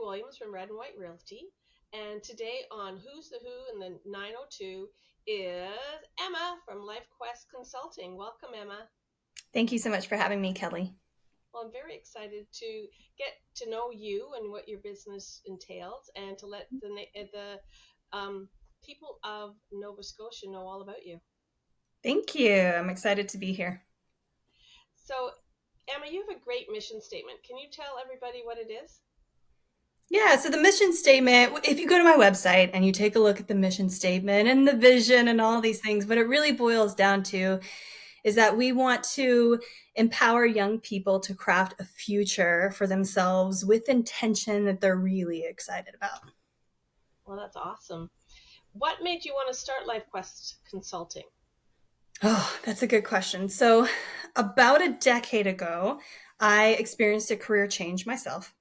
Williams from Red and White Realty. And today on Who's the Who in the 902 is Emma from LifeQuest Consulting. Welcome, Emma. Thank you so much for having me, Kelly. Well, I'm very excited to get to know you and what your business entails, and to let the people of Nova Scotia know all about you. Thank you. I'm excited to be here. So, Emma, you have a great mission statement. Can you tell everybody what it is? Yeah, so the mission statement, if you go to my website and you take a look at the mission statement and the vision and all these things, what it really boils down to is that we want to empower young people to craft a future for themselves with intention that they're really excited about. Well, that's awesome. What made you want to start LifeQuest Consulting? Oh, that's a good question. So, about a decade ago, I experienced a career change myself.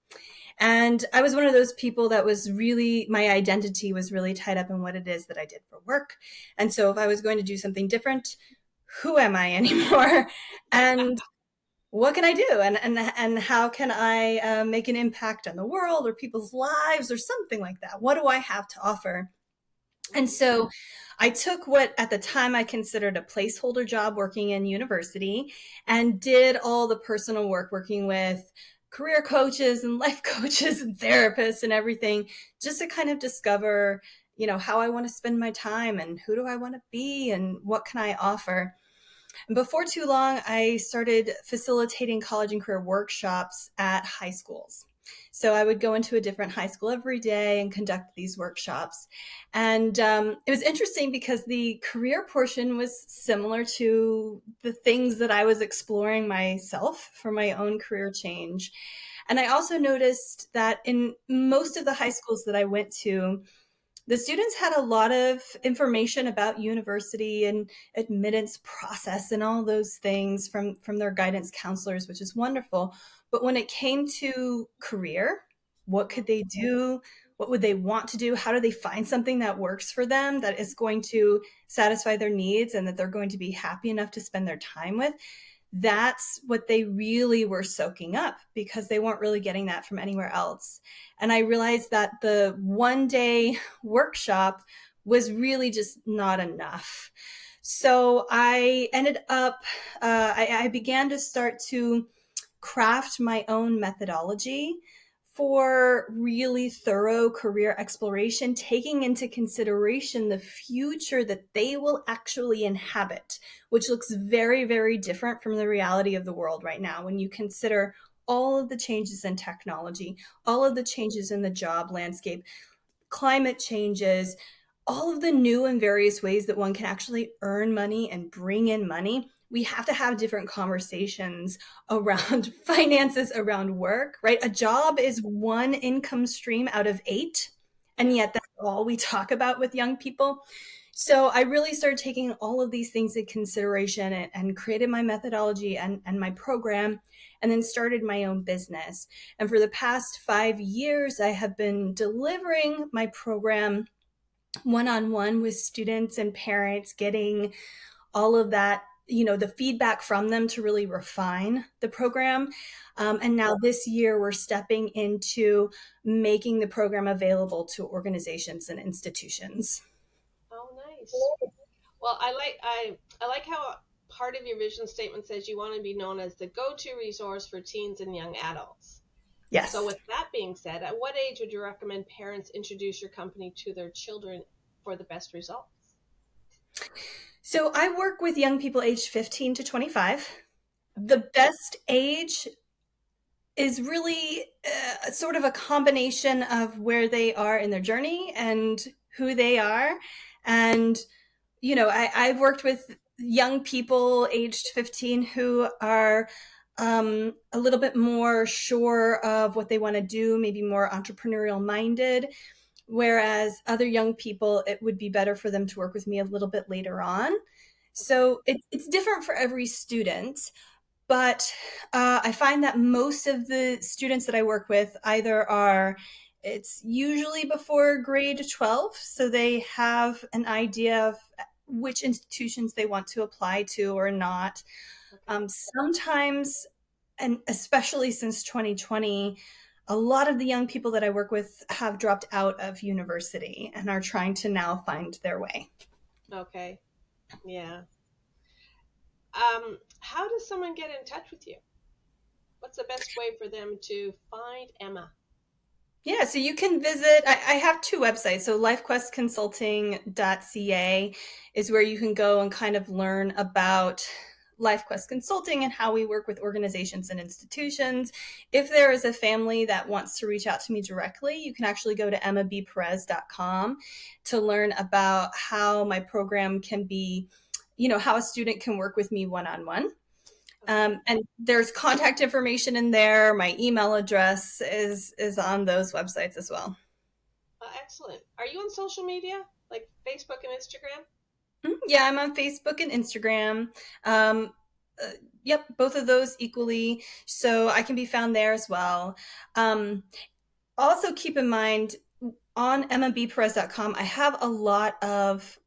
And I was one of those people that was really, my identity was really tied up in what it is that I did for work. And so if I was going to do something different, who am I anymore? And what can I do? And how can I make an impact on the world or people's lives or something like that? What do I have to offer? And so I took what at the time I considered a placeholder job working in university and did all the personal work working with career coaches and life coaches and therapists and everything just to kind of discover, how I want to spend my time and who do I want to be and what can I offer. And before too long, I started facilitating college and career workshops at high schools. So I would go into a different high school every day and conduct these workshops. And it was interesting because the career portion was similar to the things that I was exploring myself for my own career change. And I also noticed that in most of the high schools that I went to, the students had a lot of information about university and admittance process and all those things from their guidance counselors, which is wonderful. But when it came to career, what could they do? What would they want to do? How do they find something that works for them, that is going to satisfy their needs and that they're going to be happy enough to spend their time with? That's what they really were soaking up because they weren't really getting that from anywhere else. And I realized that the 1 day workshop was really just not enough. So I ended up, I began to start to craft my own methodology for really thorough career exploration, taking into consideration the future that they will actually inhabit, which looks very, very different from the reality of the world right now. When you consider all of the changes in technology, all of the changes in the job landscape, climate changes, all of the new and various ways that one can actually earn money and bring in money, we have to have different conversations around finances, around work, right? A job is one income stream out of 8, and yet that's all we talk about with young people. So I really started taking all of these things into consideration and created my methodology and my program, and then started my own business. And for the past 5 years, I have been delivering my program one-on-one with students and parents, getting all of that, the feedback from them to really refine the program. And now this year, we're stepping into making the program available to organizations and institutions. Oh, nice. Well, I like how part of your vision statement says you want to be known as the go-to resource for teens and young adults. So, Yes. with that being said, at what age would you recommend parents introduce your company to their children for the best results? So I work with young people aged 15 to 25. Okay. The best age is really sort of a combination of where they are in their journey and who they are. And, I've worked with young people aged 15 who are a little bit more sure of what they want to do, maybe more entrepreneurial minded. Whereas other young people, it would be better for them to work with me a little bit later on. Okay. So it's different for every student. But I find that most of the students that I work with it's usually before grade 12. So they have an idea of which institutions they want to apply to or not. Okay. Sometimes, and especially since 2020, a lot of the young people that I work with have dropped out of university and are trying to now find their way. Okay. Yeah. How does someone get in touch with you? What's the best way for them to find Emma? Yeah, so you can visit, I have two websites. So lifequestconsulting.ca is where you can go and kind of learn about LifeQuest Consulting and how we work with organizations and institutions. If there is a family that wants to reach out to me directly, you can actually go to emmabperez.com to learn about how my program can be, how a student can work with me one-on-one. Okay. And there's contact information in there. My email address is on those websites as well. Excellent. Are you on social media like Facebook and Instagram? Yeah, I'm on Facebook and Instagram. Um, yep, both of those equally. So I can be found there as well. Um, Also keep in mind on emmabperez.com, I have a lot of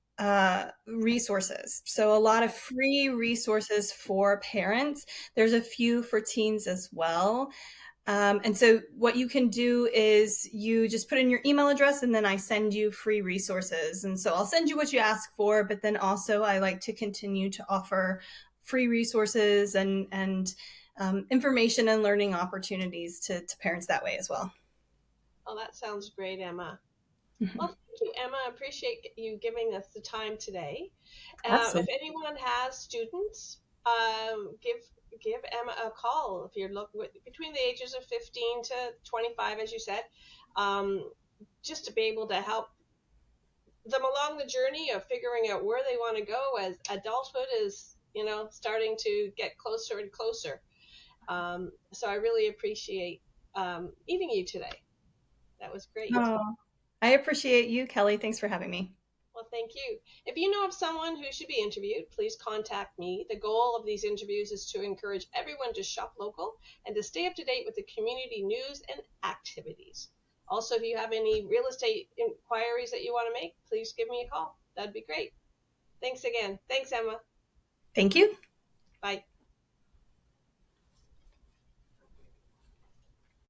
resources. So a lot of free resources for parents. There's a few for teens as well. And so what you can do is you just put in your email address and then I send you free resources. And so I'll send you what you ask for, but then also I like to continue to offer free resources and information and learning opportunities to parents that way as well. Oh, that sounds great, Emma. Well, thank you, Emma. I appreciate you giving us the time today. If Awesome. anyone has students, give Emma a call if you're between the ages of 15 to 25, as you said, just to be able to help them along the journey of figuring out where they want to go as adulthood is, starting to get closer and closer. So I really appreciate meeting you today. That was great. Oh, I appreciate you, Kelly. Thanks for having me. Well, thank you. If you know of someone who should be interviewed, please contact me. The goal of these interviews is to encourage everyone to shop local and to stay up to date with the community news and activities. Also, if you have any real estate inquiries that you want to make, please give me a call. That'd be great. Thanks again. Thanks, Emma. Thank you. Bye.